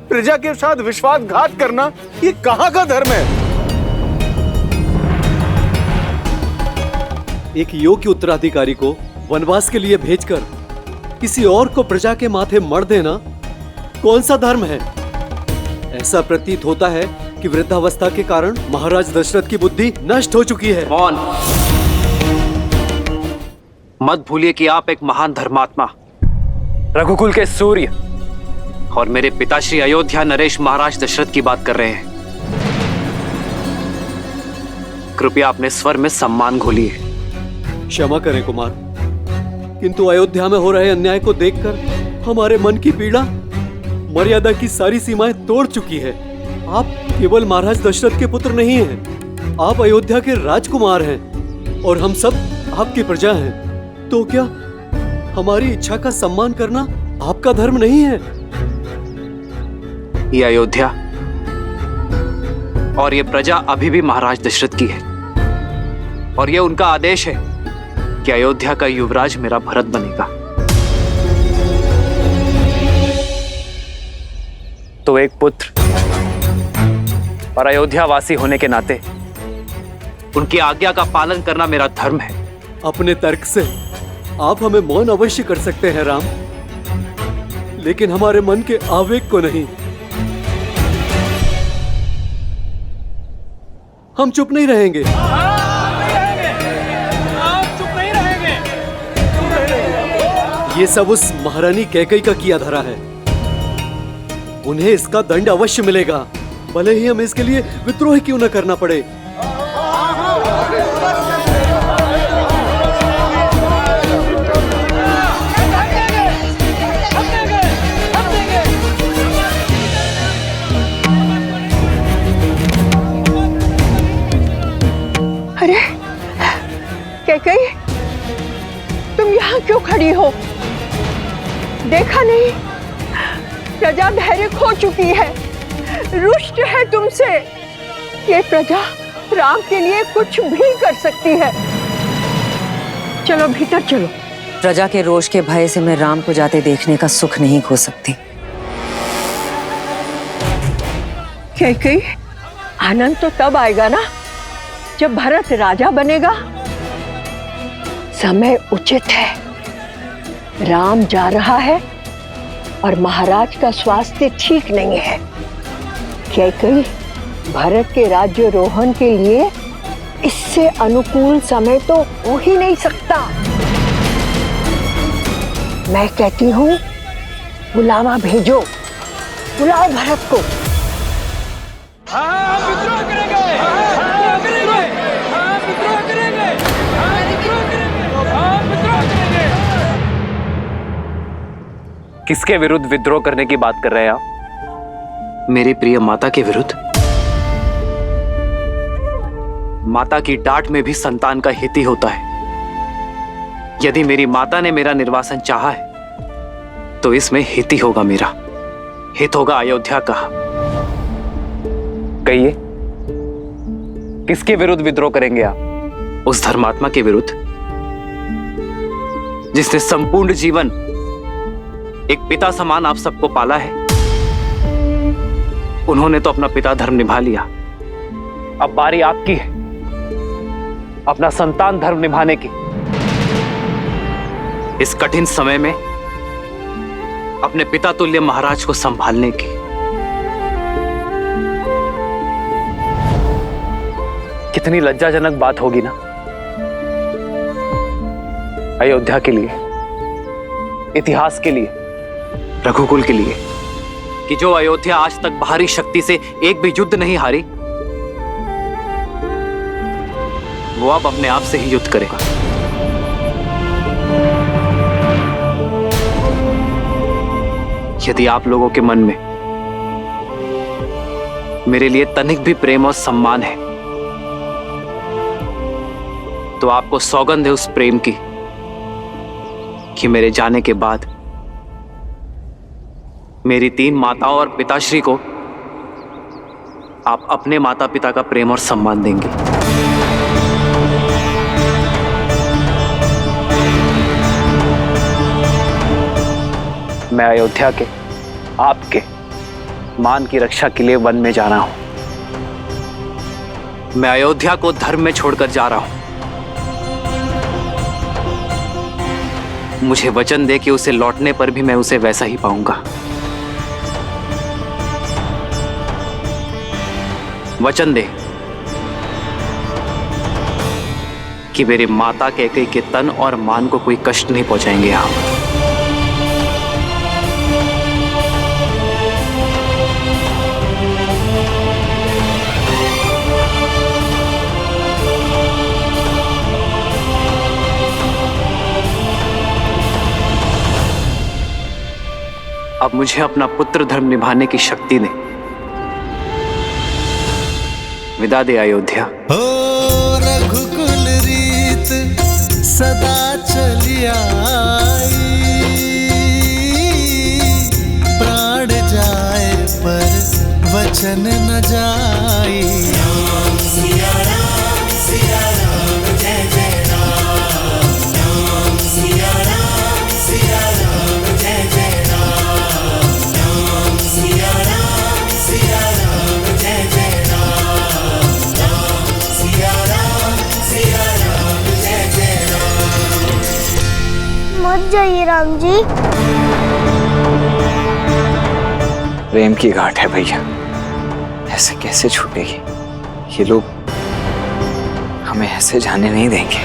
प्रजा के साथ विश्वासघात करना, ये कहां का धर्म है? एक योग्य उत्तराधिकारी को वनवास के लिए भेजकर किसी और को प्रजा के माथे मर देना कौन सा धर्म है? ऐसा प्रतीत होता है कि वृद्धावस्था के कारण महाराज दशरथ की बुद्धि नष्ट हो चुकी है। मौन। मत भूलिए कि आप एक महान धर्मात्मा, रघुकुल के सूर्य और मेरे पिताश्री अयोध्या नरेश महाराज दशरथ की बात कर रहे हैं। कृपया अपने स्वर में सम्मान घोलिए। क्षमा करें कुमार, किंतु अयोध्या में हो रहे अन्याय को देखकर हमारे मन की पीड़ा मर्यादा की सारी सीमाएं तोड़ चुकी है। आप केवल महाराज दशरथ के पुत्र नहीं हैं, आप अयोध्या के राजकुमार हैं और हम सब आपकी प्रजा हैं। तो क्या हमारी इच्छा का सम्मान करना आपका धर्म नहीं है? ये अयोध्या और ये प्रजा अभी भी महाराज दशरथ की है और ये उनका आदेश है कि अयोध्या का युवराज मेरा भरत बनेगा। तो एक पुत्र और अयोध्या वासी होने के नाते उनकी आज्ञा का पालन करना मेरा धर्म है। अपने तर्क से आप हमें मौन अवश्य कर सकते हैं राम, लेकिन हमारे मन के आवेग को नहीं। हम चुप नहीं रहेंगे। ये सब उस महारानी कैकई का किया धरा है, उन्हें इसका दंड अवश्य मिलेगा, भले ही हमें इसके लिए विद्रोह क्यों न करना पड़े। अरे कैकई, तुम यहाँ क्यों खड़ी हो? देखा नहीं प्रजा धैर्य खो चुकी है, रुष्ट है तुमसे। ये प्रजा राम के लिए कुछ भी कर सकती है। चलो भीतर चलो। प्रजा के रोष के भय से मैं राम को जाते देखने का सुख नहीं खो सकती। कैकई, आनंद तो तब आएगा ना जब भरत राजा बनेगा। समय उचित है, राम जा रहा है और महाराज का स्वास्थ्य ठीक नहीं है। कैकई, भरत के राज्यारोहण के लिए इससे अनुकूल समय तो हो ही नहीं सकता। मैं कहती हूँ बुलावा भेजो, बुलाओ भरत को। किसके विरुद्ध विद्रोह करने की बात कर रहे हैं आप? मेरी प्रिय माता के विरुद्ध। माता की डांट में भी संतान का हित ही होता है। यदि मेरी माता ने मेरा निर्वासन चाहा है तो इसमें हित ही होगा, मेरा हित होगा अयोध्या का। कहिए, किसके विरुद्ध विद्रोह करेंगे आप? उस धर्मात्मा के विरुद्ध जिसने संपूर्ण जीवन एक पिता समान आप सबको पाला है। उन्होंने तो अपना पिता धर्म निभा लिया, अब बारी आपकी है अपना संतान धर्म निभाने की। इस कठिन समय में अपने पिता तुल्य महाराज को संभालने की। कितनी लज्जाजनक बात होगी ना अयोध्या के लिए, इतिहास के लिए, रघुकुल के लिए, कि जो अयोध्या आज तक बाहरी शक्ति से एक भी युद्ध नहीं हारी, वो अब अपने आप से ही युद्ध करेगा। यदि आप लोगों के मन में मेरे लिए तनिक भी प्रेम और सम्मान है तो आपको सौगंध है उस प्रेम की कि मेरे जाने के बाद मेरी 3 माताओं और पिताश्री को आप अपने माता पिता का प्रेम और सम्मान देंगे। मैं अयोध्या के, आपके मान की रक्षा के लिए वन में जा रहा हूं। मैं अयोध्या को धर्म में छोड़कर जा रहा हूं। मुझे वचन दे कि उसे लौटने पर भी मैं उसे वैसा ही पाऊंगा। वचन दे कि मेरी माता कैकेयी के तन और मान को कोई कष्ट नहीं पहुंचाएंगे आप। अब मुझे अपना पुत्र धर्म निभाने की शक्ति दे विदा दे अयोध्या। हो रघुकुल रीत सदा चली आई, प्राण जाए पर वचन न जाई। राम सिया राम जय जय राम, राम सिया राम जय जय राम, राम सिया राम जय जय राम, राम सिया राम जय जय राम। मत जाइए राम जी। प्रेम की घाट है भैया, ऐसे कैसे छूटेगी? ये लोग हमें ऐसे जाने नहीं देंगे।